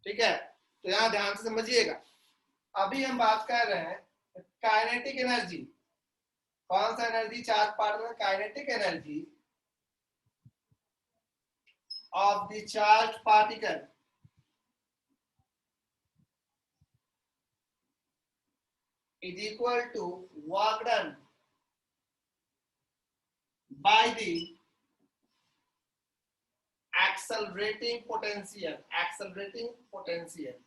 ठीक है, तो यहाँ ध्यान से समझिएगा। अभी हम बात कर रहे हैं काइनेटिक एनर्जी। कौन सा energy charge particle? Kinetic energy of the charge particle is equal to work done by the accelerating potential. Accelerating potential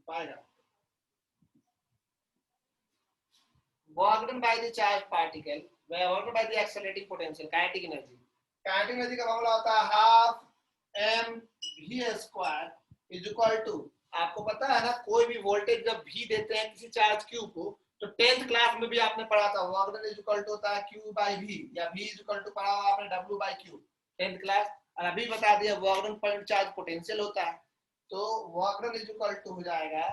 पाएगा, work done by the charged particle work done by the accelerating potential, kinetic energy. kinetic energy का मामला होता है half m v square is equal to, आपको पता है ना, कोई भी वोल्टेज जब भी देते हैं किसी चार्ज क्यू को, तो 10th क्लास में भी आपने पढ़ा था work done is equal to होता है क्यू बाई वी, या वी इज इक्वल टू पढ़ा हुआ आपने W by Q 10th class. और अभी बता दिया work done point charge potential होता है, तो work done is equal to हो जाएगा,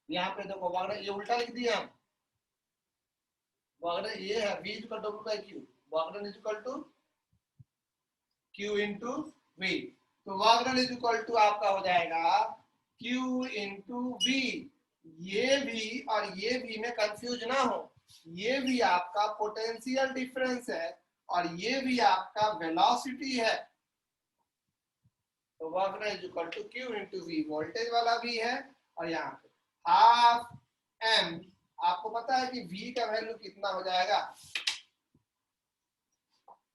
यहाँ पे देखो वर्क डन ये उल्टा लिख दिया हम, वर्क डन ये है V is equal to W by Q, work done is equal to Q into V, तो work done is equal to आपका हो जाएगा Q इंटू वी। ये भी और ये भी में कंफ्यूज ना हो, ये भी आपका पोटेंशियल डिफरेंस है और ये भी आपका वेलोसिटी है, तो work done is equal to Q into v, voltage वाला भी है और यहाँ पे हाफ एम, आपको पता है कि V का वैल्यू कितना हो जाएगा,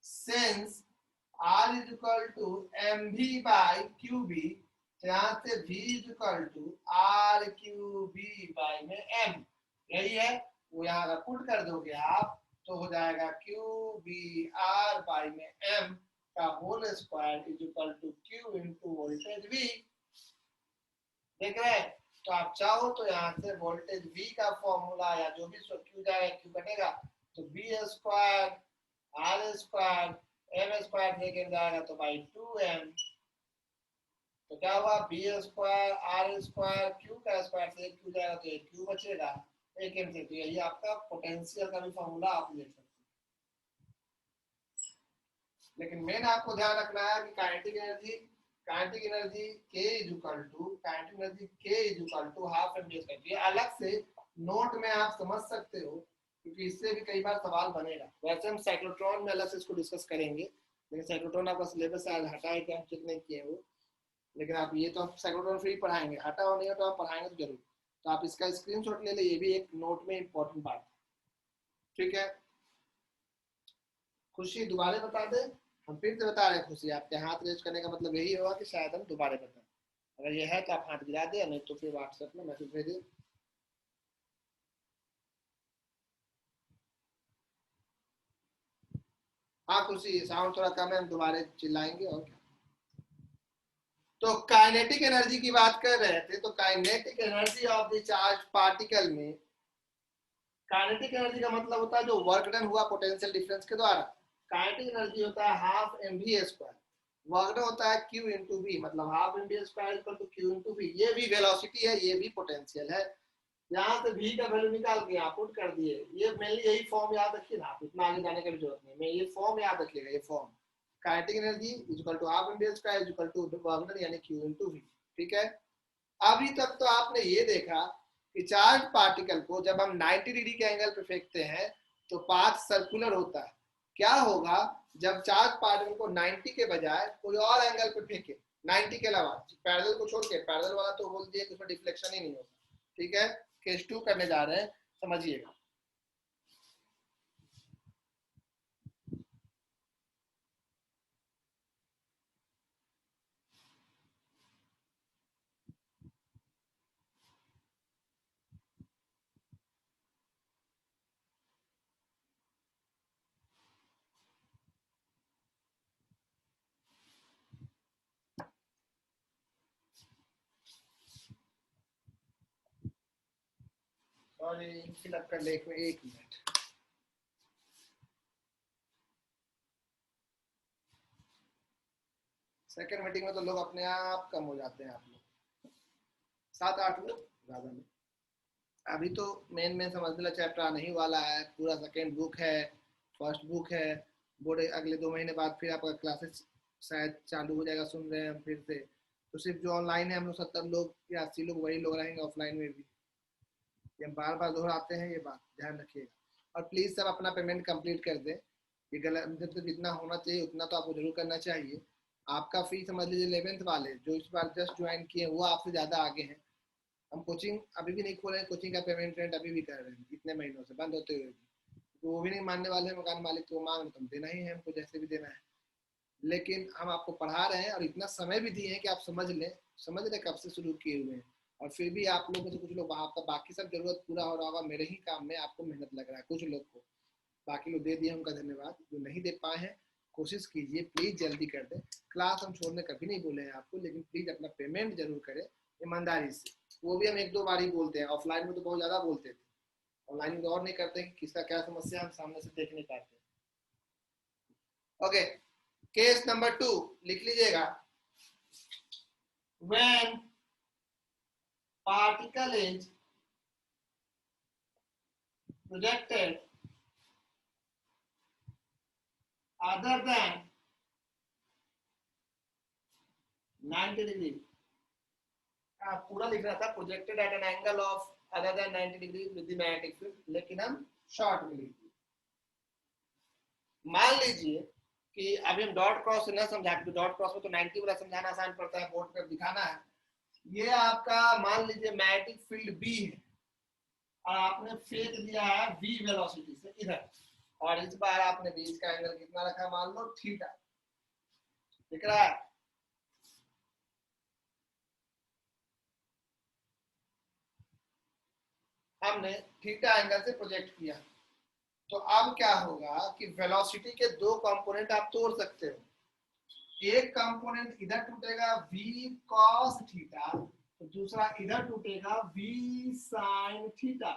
since R is equal to m v by q b, यहाँ से V is equal to r q b by में M, यही है, वो यहाँ का पुट कर दोगे आप तो हो जाएगा क्यू बी आर बाई में M का whole square is equal to Q into voltage V। देख रहे हैं, तो आप चाहो तो यहाँ से वोल्टेज V का फॉर्मूला या जो भी Q जाएगा Q कटेगा, तो b square r square m square लेके जाएगा तो बाई 2m, तो क्या हुआ b square r square q का स्क्वायर से क्यू जाएगा तो एक क्यू बचेगा एक एम से, तो यही आपका पोटेंशियल का भी फॉर्मूला आप ले सकते हैं। लेकिन मेन आपको ध्यान रखना है कि kinetic energy K is equal to kinetic energy K is equal to half m v square, ये अलग से नोट में आप समझ सकते हो क्योंकि इससे भी कई बार सवाल बनेगा। वैसे हम साइक्लोट्रॉन में अलग से इसको डिस्कस करेंगे, लेकिन साइक्लोट्रॉन आपका सिलेबस से आज हटाए कि हम चेक नहीं किए वो, लेकिन आप ये तो आप साइक्लोट्रॉन फ्री पढ़ाएंगे, हटा हो नहीं हो तो आप पढ़ाएंगे तो जरूर, तो आप इसका स्क्रीनशॉट ले ले, ये भी एक नोट में इंपॉर्टेंट बात है। ठीक है खुशी, दोबारा बता दे, हम फिर से बता रहे हैं खुशी, आपके हाथ रेज करने का मतलब यही होगा कि शायद हम दोबारा बताएं, अगर ये है तो आप हाथ गिरा दे, नहीं तो फिर व्हाट्सएप में मैसेज भेजिए। हाँ खुशी, साउंड थोड़ा कम है, हम दोबारा चिल्लाएंगे और क्या। तो काइनेटिक एनर्जी की बात कर रहे थे, तो kinetic energy of the charge particle में, काइनेटिक एनर्जी का मतलब होता है जो वर्क डन हुआ पोटेंशियल डिफरेंस के द्वारा, काइनेटिक एनर्जी होता है half m v square, work done होता है क्यू इंटू वी, मतलब half m v square equal to Q into v, ये भी वेलोसिटी है ये भी पोटेंशियल है। यहाँ से v का वैल्यू निकाल के यहाँ पुट कर दिए, ये मेनली यही फॉर्म याद रखिए ना, आप इतना आगे जाने की भी जरूरत नहीं, मैं ये फॉर्म याद रखिएगा, ये form kinetic energy is equal to half m v square is equal to work done यानी क्यू इंटू वी। ठीक है, अभी तक तो आपने ये देखा कि चार्ज पार्टिकल को जब हम 90 डिग्री के एंगल पे फेंकते हैं तो पाथ सर्कुलर होता है, क्या होगा जब चार्ज पार्टिकल को 90 के बजाय कोई और एंगल पे फेंके, 90 के अलावा पैरेलल को छोड़ के, पैरेलल वाला तो बोल दिए कि उसमें डिफ्लेक्शन ही नहीं होगा। ठीक है, केस 2 करने जा रहे हैं, समझिएगा। सॉरी फिलअप कर ले, एक मिनट। सेकेंड मीटिंग में तो लोग अपने आप कम हो जाते हैं, आप लोग 7-8 लोग ज्यादा नहीं। अभी तो मेन मेन समझने वाला चैप्टर आने ही वाला है, पूरा सेकेंड बुक है, फर्स्ट बुक है, बोर्ड अगले 2 महीने बाद फिर आपका क्लासेस शायद चालू हो जाएगा, सुन रहे हैं हम फिर से, तो सिर्फ जो ऑनलाइन है हम लोग 70 लोग या 80 लोग वही लोग रहेंगे ऑफलाइन में भी। ये हम बार बार दोहराते हैं, ये बात ध्यान रखिएगा। और प्लीज़ सब अपना पेमेंट कंप्लीट कर दें। ये गलत, मतलब जितना होना चाहिए उतना तो आपको जरूर करना चाहिए। आपका फी समझ लीजिए 11th वाले जो इस बार जस्ट ज्वाइन किए वो आपसे ज़्यादा आगे हैं। हम कोचिंग अभी भी नहीं खोले हैं, कोचिंग का पेमेंट रेंट अभी भी कर रहे हैं इतने महीनों से बंद होते हुए भी। तो वो भी नहीं मानने वाले हैं मकान मालिक, तो मांग तो देना ही है हमको, जैसे भी देना है। लेकिन हम आपको पढ़ा रहे हैं और इतना समय भी दिए हैं कि आप समझ लें, समझ लें कब से शुरू किए हुए हैं। और फिर भी आप लोगों से कुछ लोग वहाँ आपका बाकी सब जरूरत पूरा हो रहा होगा, मेरे ही काम में आपको मेहनत लग रहा है कुछ लोग को। बाकी लोग दे दिए उनका धन्यवाद, जो नहीं दे पाए हैं कोशिश कीजिए प्लीज़ जल्दी कर दें। क्लास हम छोड़ने कभी नहीं बोले हैं आपको, लेकिन प्लीज़ अपना पेमेंट जरूर करें ईमानदारी से। वो भी हम 1-2 बार ही बोलते हैं, ऑफलाइन में तो बहुत ज़्यादा बोलते थे, ऑनलाइन में गौर नहीं करते कि किसका क्या समस्या हम सामने से देख नहीं पाते। ओके, केस नंबर 2 लिख लीजिएगा। When particle is projected other than 90 degree, पूरा लिख रहा था projected at an angle of other than 90 degree with the magnetic field, लेकिन हम शॉर्ट में लिख दिए। मान लीजिए कि अभी हम डॉट क्रॉस से ना समझा, क्योंकि डॉट क्रॉस में तो 90 वाला समझाना आसान पड़ता है, बोर्ड पर दिखाना है। ये आपका मान लीजिए मैग्नेटिक फील्ड बी है और आपने फेंक दिया है v वेलोसिटी से इधर, और इस बार आपने बीच का एंगल कितना रखा, मान लो थीटा, दिख रहा है? हमने थीटा एंगल से प्रोजेक्ट किया। तो अब क्या होगा कि वेलोसिटी के 2 कंपोनेंट आप तोड़ सकते हो। एक कंपोनेंट इधर टूटेगा v cos थीटा, तो दूसरा इधर टूटेगा v sin थीटा।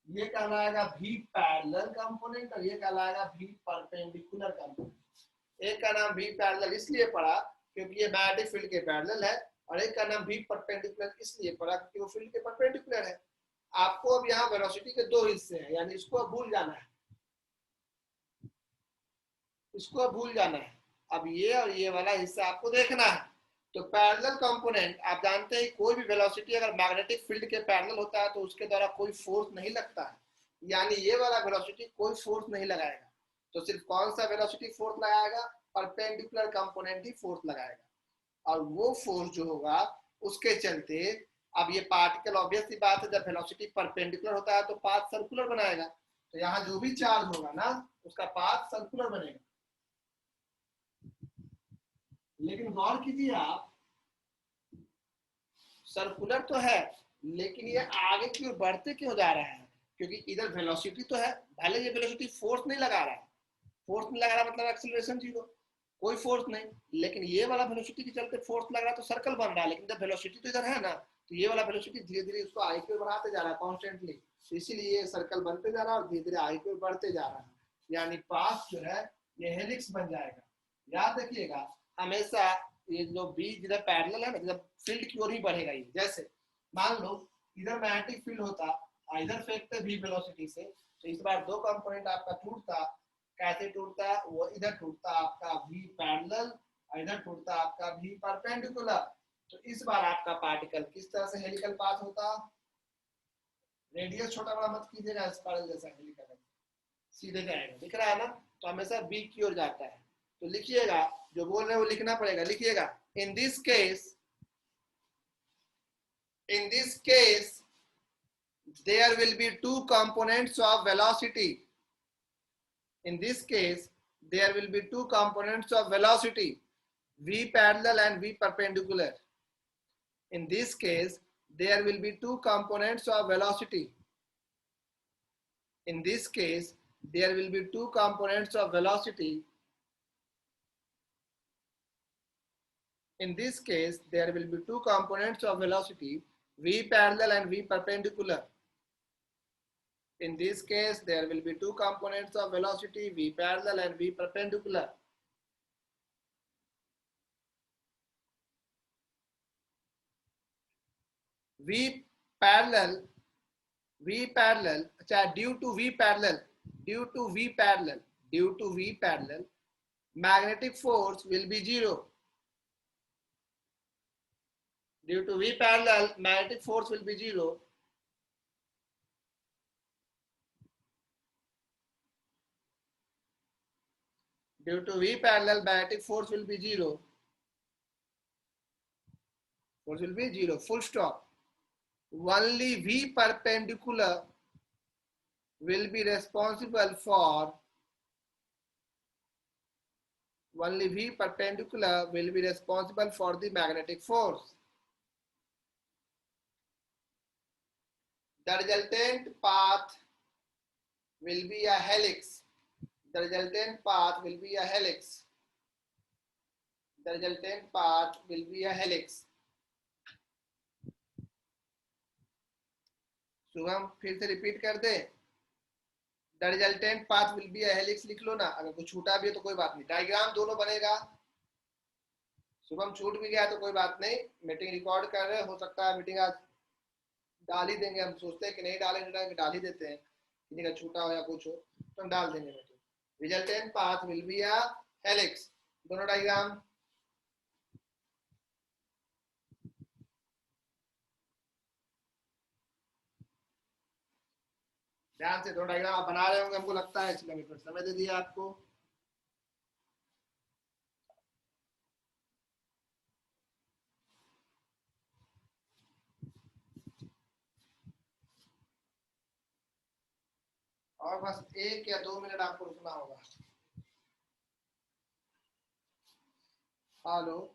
ये कहलाएगा v पैरेलल कंपोनेंट और ये कहलाएगा v परपेंडिकुलर कंपोनेंट। एक का नाम v पैरेलल इसलिए पड़ा क्योंकि ये मैग्नेटिक फील्ड के पैरेलल है, और एक का नाम v परपेंडिकुलर इसलिए पड़ा क्योंकि वो फील्ड के परपेंडिकुलर है। आपको अब यहाँ वेलोसिटी के 2 हिस्से हैं, यानी इसको अब भूल जाना है, इसको अब भूल जाना है। अब ये और ये वाला हिस्सा आपको देखना है। तो पैरेलल कंपोनेंट आप जानते हैं, कोई भी वेलोसिटी अगर मैग्नेटिक फील्ड के पैरेलल होता है तो उसके द्वारा कोई फोर्स नहीं लगता है, यानी ये वाला वेलोसिटी कोई फोर्स नहीं लगाएगा। तो सिर्फ कौन सा वेलोसिटी फोर्स लगाएगा, परपेंडिकुलर कंपोनेंट ही फोर्स लगाएगा, और वो फोर्स जो होगा उसके चलते अब ये पार्टिकल, ऑब्वियस सी बात है, जब वेलोसिटी परपेंडिकुलर होता है तो पाथ सर्कुलर बनाएगा। तो यहाँ जो भी चार्ज होगा ना उसका पाथ सर्कुलर बनेगा। लेकिन गौर कीजिए आप, सर्कुलर तो है लेकिन ये आगे की ओर बढ़ते क्यों जा रहा है? क्योंकि इधर वेलोसिटी तो है, भले ये वेलोसिटी फोर्स नहीं लगा रहा है, फोर्स नहीं लगा रहा मतलब एक्सीलरेशन 0, कोई फोर्स नहीं, लेकिन ये वाला वेलोसिटी के चलते फोर्स लग रहा है तो सर्कल बन रहा है। लेकिन जब वेलोसिटी तो इधर है ना, तो ये वाला वेलोसिटी धीरे धीरे उसको आगे की ओर बढ़ाते जा रहा है कॉन्स्टेंटली, तो इसीलिए ये सर्कल बनते जा रहा है और धीरे धीरे आगे की ओर बढ़ते जा रहा है, यानी पाथ जो है ये हेलिक्स बन जाएगा। याद रखिएगा हमेशा, ये जो बी जिधर पैरेलल है ना, जब फील्ड की ओर ही बढ़ेगा ये। जैसे मान लो इधर मैग्नेटिक फील्ड होता और इधर फेंकते v वेलोसिटी से, तो इस बार 2 कंपोनेंट आपका टूटता। कैसे टूटता? वो इधर टूटता आपका v पैरेलल और इधर टूटता आपका v परपेंडिकुलर। तो इस बार आपका पार्टिकल किस तरह से हेलिकल पाथ होता? रेडियस छोटा बड़ा मत कीजिएगा, स्पाइरल जैसा हेलिकल सीधे जाएगा, दिख रहा है ना? तो हमेशा b की ओर जाता है। तो लिखिएगा, जो बोल रहे हैं वो लिखना पड़ेगा, लिखिएगा in this case there will be 2 components of velocity. In this case there will be 2 components of velocity, v parallel and v perpendicular. In this case there will be 2 components of velocity. In this case there will be 2 components of velocity. In this case, there will be 2 components of velocity, v parallel and v perpendicular. In this case, there will be 2 components of velocity, v parallel and v perpendicular. V parallel, due to V parallel, magnetic force will be 0. Due to V parallel, magnetic force will be 0. Due to V parallel, magnetic force will be 0. Force will be 0. Full stop. Only V perpendicular will be responsible for the magnetic force. The resultant path will be a helix. The resultant path will be a helix. The resultant path will be a helix. Shubham फिर से repeat कर दे. The resultant path will be a helix लिख लो ना. अगर कुछ छूटा भी है तो कोई बात नहीं. डायग्राम दोनों बनेगा. शुभम छूट भी गया तो कोई बात नहीं. मीटिंग रिकॉर्ड कर रहे, हो सकता है मीटिंग आज डाल ही देंगे. हम सोचते हैं कि नहीं डालेंगे, डाल ही देते हैं. किसी का छूटा हो या कुछ हो तो हम डाल देंगे meeting. Resultant path will be a helix. दोनों डायग्राम. ध्यान से दोनों डायग्राम आप बना रहे होंगे, हमको लगता है, इसलिए हमने समय दे दिया आपको. और बस 1 या 2 मिनट आपको रुकना होगा. हेलो.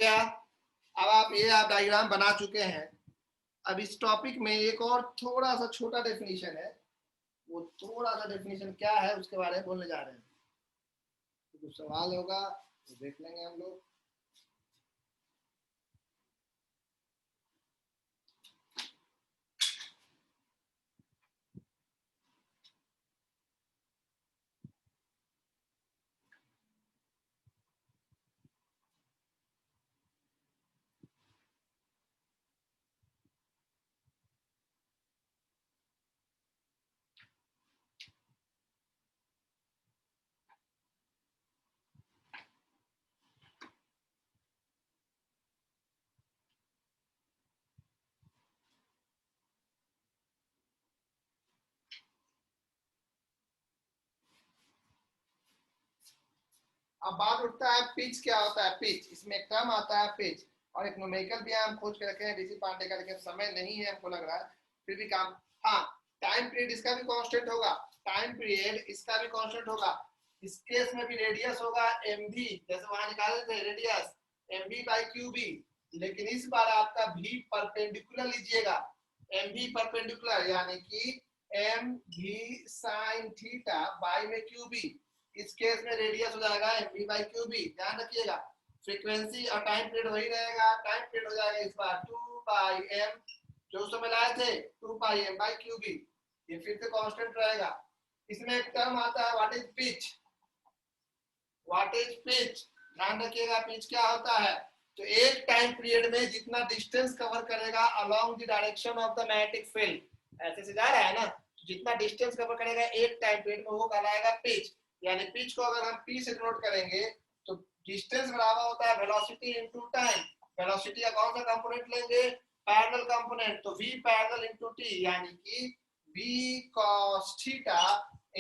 क्या अब आप डायग्राम बना चुके हैं. अब इस टॉपिक में एक और थोड़ा सा छोटा डेफिनेशन है. वो थोड़ा सा डेफिनेशन क्या है उसके बारे में बोलने जा रहे हैं. तो कुछ सवाल होगा तो देख लेंगे हम लोग. अब बात उठता है पिच क्या होता है. पिच, इसमें एक टर्म आता है पिच, और एक न्यूमेरिकल भी हम खोज के रखे हैं डीसी पांडे का, लेकिन समय नहीं है हमको लग रहा है, फिर भी काम. हाँ, टाइम पीरियड इसका भी कांस्टेंट होगा. टाइम पीरियड इसका भी कांस्टेंट होगा. इस केस में भी रेडियस होगा mv, जैसे वहां निकाले थे रेडियस mv by qb, लेकिन इस बार आपका v परपेंडिकुलर लीजिएगा. mv परपेंडिकुलर यानी कि mv sin थीटा बाय में qb. इस केस में रेडियस हो जाएगा mv by qb. ध्यान रखिएगा, फ्रीक्वेंसी और टाइम पीरियड वही रहेगा. टाइम पीरियड हो जाएगा इस बार 2 by m, जो समय लाए थे 2 by m by qb. ये फिर से कांस्टेंट रहेगा. इसमें एक टर्म आता है what is pitch. What is pitch, ध्यान रखिएगा पिच क्या होता है. तो एक टाइम पीरियड में जितना डिस्टेंस कवर करेगा along the direction of the magnetic field, ऐसे से जा रहा है ना, तो जितना डिस्टेंस कवर करेगा एक टाइम पीरियड में वो कहलाएगा पिच. यानी पिच को अगर हम p से डिनोट करेंगे तो डिस्टेंस बराबर होता है वेलोसिटी इनटू टाइम. वेलोसिटी का कौन सा कंपोनेंट लेंगे, पैरेलल कंपोनेंट. तो v पैरेलल इनटू t, यानी कि v cos थीटा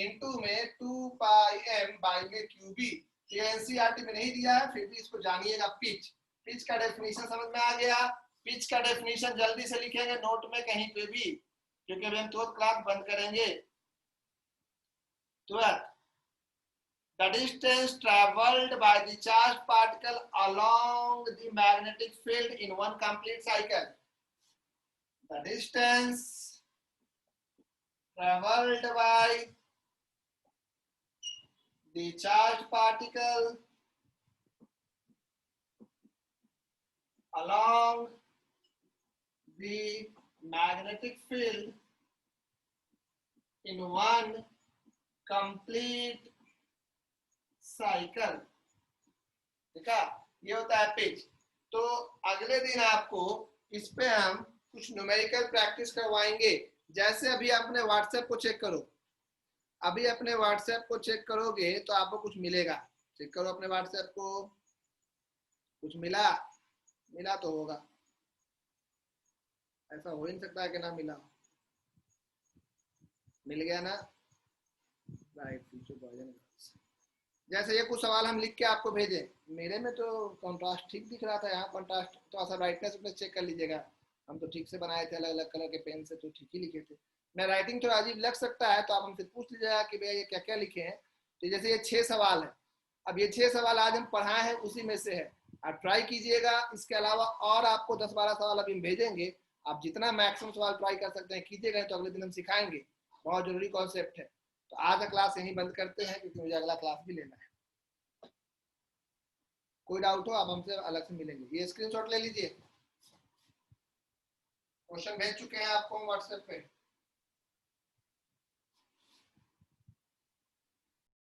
इनटू में 2 पाई m बाय में qb. ये एनसीईआरटी में नहीं दिया है, फिर भी इसको जानिएगा. पिच, पिच का डेफिनेशन समझ में आ गया. पिच का डेफिनेशन जल्दी से लिखेंगे नोट में कहीं पे भी, क्योंकि अभी हम तुरंत क्लास बंद करेंगे तुरंत. The distance traveled by the charged particle along the magnetic field in one complete cycle. The distance traveled by the charged particle along the magnetic field in one complete cycle। ठीक है, ये होता है pitch. तो अगले दिन आपको इस पे हम कुछ न्यूमेरिकल प्रैक्टिस करवाएंगे। जैसे अभी अपने व्हाट्सएप को चेक करो, अभी अपने व्हाट्सएप को चेक करोगे तो आपको कुछ मिलेगा। चेक करो अपने व्हाट्सएप को, कुछ मिला? मिला तो होगा, ऐसा हो ही नहीं सकता है कि ना मिला। मिल गया ना? Right, future version. जैसे ये कुछ सवाल हम लिख के आपको भेजे, मेरे में तो कंट्रास्ट ठीक दिख रहा था, यहाँ कंट्रास्ट थोड़ा सा ब्राइटनेस अपने चेक कर लीजिएगा। हम तो ठीक से बनाए थे, अलग अलग कलर के पेन से, तो ठीक ही लिखे थे। मैं राइटिंग थोड़ा अजीब लग सकता है तो आप हमसे पूछ लीजिएगा कि भैया ये क्या क्या लिखे हैं। तो जैसे ये 6 सवाल है, अब ये 6 सवाल आज हम पढ़ाए हैं उसी में से है, आप ट्राई कीजिएगा। इसके अलावा और आपको 10-12 सवाल अभी हम भेजेंगे, आप जितना मैक्सिमम सवाल ट्राई कर सकते हैं कीजिएगा, तो अगले दिन हम सिखाएंगे। बहुत जरूरी कॉन्सेप्ट है। तो आज का क्लास यहीं बंद करते हैं क्योंकि मुझे अगला क्लास भी लेना है। कोई डाउट हो आप हमसे अलग से मिलेंगे। ये स्क्रीनशॉट ले लीजिए, क्वेश्चन भेज चुके हैं आपको व्हाट्सएप पे।